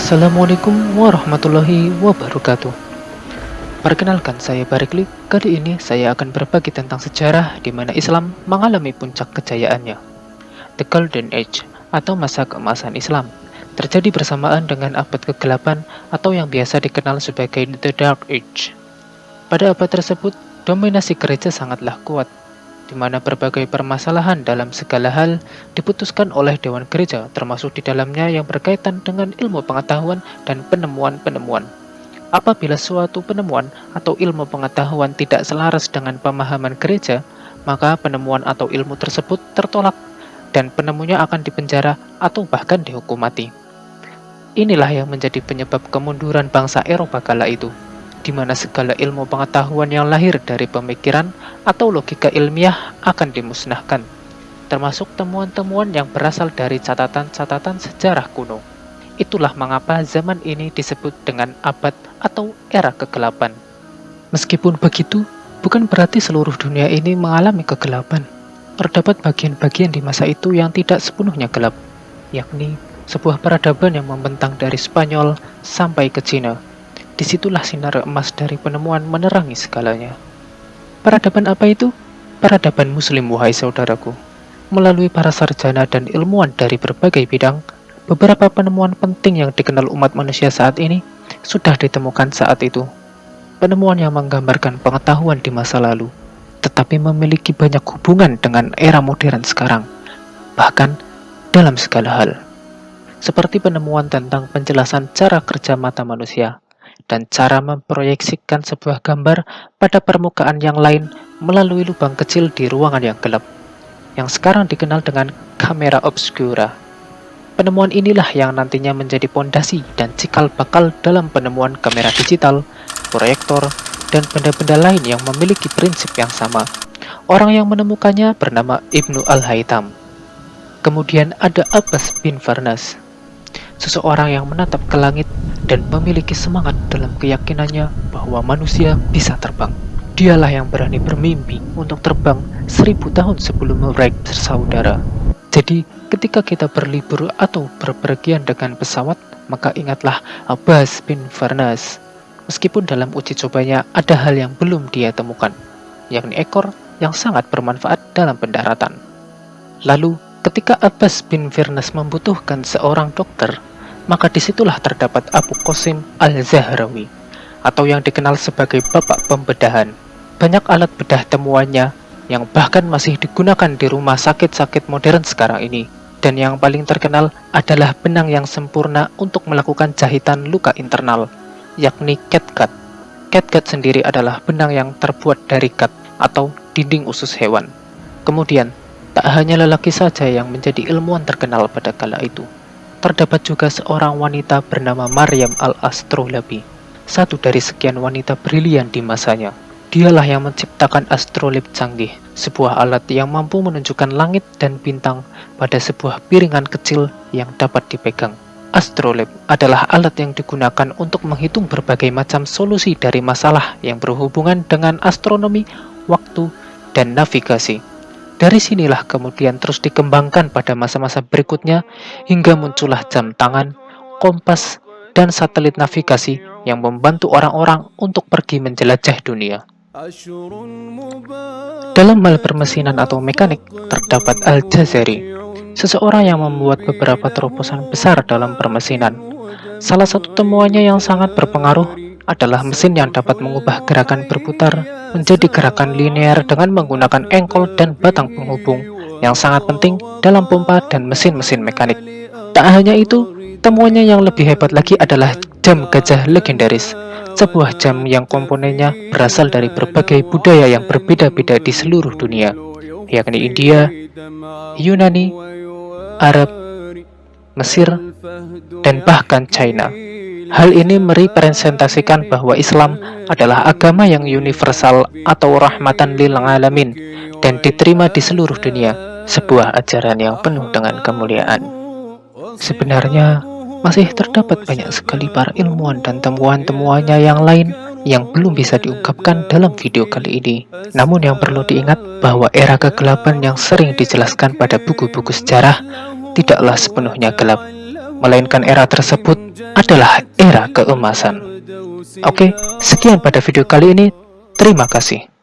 Assalamualaikum warahmatullahi wabarakatuh. Perkenalkan, saya Barikli. Kali ini saya akan berbagi tentang sejarah di mana Islam mengalami puncak kejayaannya. The Golden Age atau masa keemasan Islam terjadi bersamaan dengan abad kegelapan atau yang biasa dikenal sebagai The Dark Age. Pada abad tersebut, dominasi gereja sangatlah kuat, di mana berbagai permasalahan dalam segala hal diputuskan oleh Dewan Gereja, termasuk di dalamnya yang berkaitan dengan ilmu pengetahuan dan penemuan-penemuan. Apabila suatu penemuan atau ilmu pengetahuan tidak selaras dengan pemahaman gereja, maka penemuan atau ilmu tersebut tertolak dan penemunya akan dipenjara atau bahkan dihukum mati. Inilah yang menjadi penyebab kemunduran bangsa Eropa kala itu, di mana segala ilmu pengetahuan yang lahir dari pemikiran atau logika ilmiah akan dimusnahkan, termasuk temuan-temuan yang berasal dari catatan-catatan sejarah kuno. Itulah mengapa zaman ini disebut dengan abad atau era kegelapan. Meskipun begitu, bukan berarti seluruh dunia ini mengalami kegelapan. Terdapat bagian-bagian di masa itu yang tidak sepenuhnya gelap, yakni sebuah peradaban yang membentang dari Spanyol sampai ke Cina. Disitulah sinar emas dari penemuan menerangi segalanya. Peradaban apa itu? Peradaban Muslim, wahai saudaraku. Melalui para sarjana dan ilmuwan dari berbagai bidang, beberapa penemuan penting yang dikenal umat manusia saat ini sudah ditemukan saat itu. Penemuan yang menggambarkan pengetahuan di masa lalu, tetapi memiliki banyak hubungan dengan era modern sekarang, bahkan dalam segala hal. Seperti penemuan tentang penjelasan cara kerja mata manusia, dan cara memproyeksikan sebuah gambar pada permukaan yang lain melalui lubang kecil di ruangan yang gelap, yang sekarang dikenal dengan kamera obscura. Penemuan inilah yang nantinya menjadi pondasi dan cikal bakal dalam penemuan kamera digital, proyektor, dan benda-benda lain yang memiliki prinsip yang sama. Orang yang menemukannya bernama Ibnu Al-Haytham. Kemudian ada Abbas bin Farnas, seseorang yang menatap ke langit dan memiliki semangat dalam keyakinannya bahwa manusia bisa terbang. Dialah yang berani bermimpi untuk terbang 1000 tahun sebelum mereka bersaudara. Jadi, ketika kita berlibur atau berpergian dengan pesawat, maka ingatlah Abbas bin Farnas. Meskipun dalam uji cobanya ada hal yang belum dia temukan, yakni ekor yang sangat bermanfaat dalam pendaratan. Lalu, ketika Abbas bin Farnas membutuhkan seorang dokter, maka disitulah terdapat Abu Qasim Al-Zahrawi, atau yang dikenal sebagai Bapak Pembedahan. Banyak alat bedah temuannya yang bahkan masih digunakan di rumah sakit-sakit modern sekarang ini. Dan yang paling terkenal adalah benang yang sempurna untuk melakukan jahitan luka internal, yakni catgut. Catgut sendiri adalah benang yang terbuat dari gat atau dinding usus hewan. Kemudian, tak hanya lelaki saja yang menjadi ilmuwan terkenal pada kala itu. Terdapat juga seorang wanita bernama Maryam al-Astrolabi, satu dari sekian wanita brilian di masanya. Dialah yang menciptakan astrolabe canggih, sebuah alat yang mampu menunjukkan langit dan bintang pada sebuah piringan kecil yang dapat dipegang. Astrolabe adalah alat yang digunakan untuk menghitung berbagai macam solusi dari masalah yang berhubungan dengan astronomi, waktu, dan navigasi. Dari sinilah kemudian terus dikembangkan pada masa-masa berikutnya hingga muncullah jam tangan, kompas, dan satelit navigasi yang membantu orang-orang untuk pergi menjelajah dunia. Dalam hal permesinan atau mekanik, terdapat Al-Jazari, seseorang yang membuat beberapa terobosan besar dalam permesinan. Salah satu temuannya yang sangat berpengaruh adalah mesin yang dapat mengubah gerakan berputar menjadi gerakan linear dengan menggunakan engkol dan batang penghubung yang sangat penting dalam pompa dan mesin-mesin mekanik. Tak hanya itu, temuannya yang lebih hebat lagi adalah jam gajah legendaris, sebuah jam yang komponennya berasal dari berbagai budaya yang berbeda-beda di seluruh dunia, yakni India, Yunani, Arab, Mesir, dan bahkan China. Hal ini merepresentasikan bahwa Islam adalah agama yang universal atau rahmatan lil alamin dan diterima di seluruh dunia, sebuah ajaran yang penuh dengan kemuliaan. Sebenarnya, masih terdapat banyak sekali para ilmuwan dan temuan-temuannya yang lain yang belum bisa diungkapkan dalam video kali ini. Namun yang perlu diingat bahwa era kegelapan yang sering dijelaskan pada buku-buku sejarah tidaklah sepenuhnya gelap. melainkan era tersebut adalah era keemasan. Oke, sekian pada video kali ini. Terima kasih.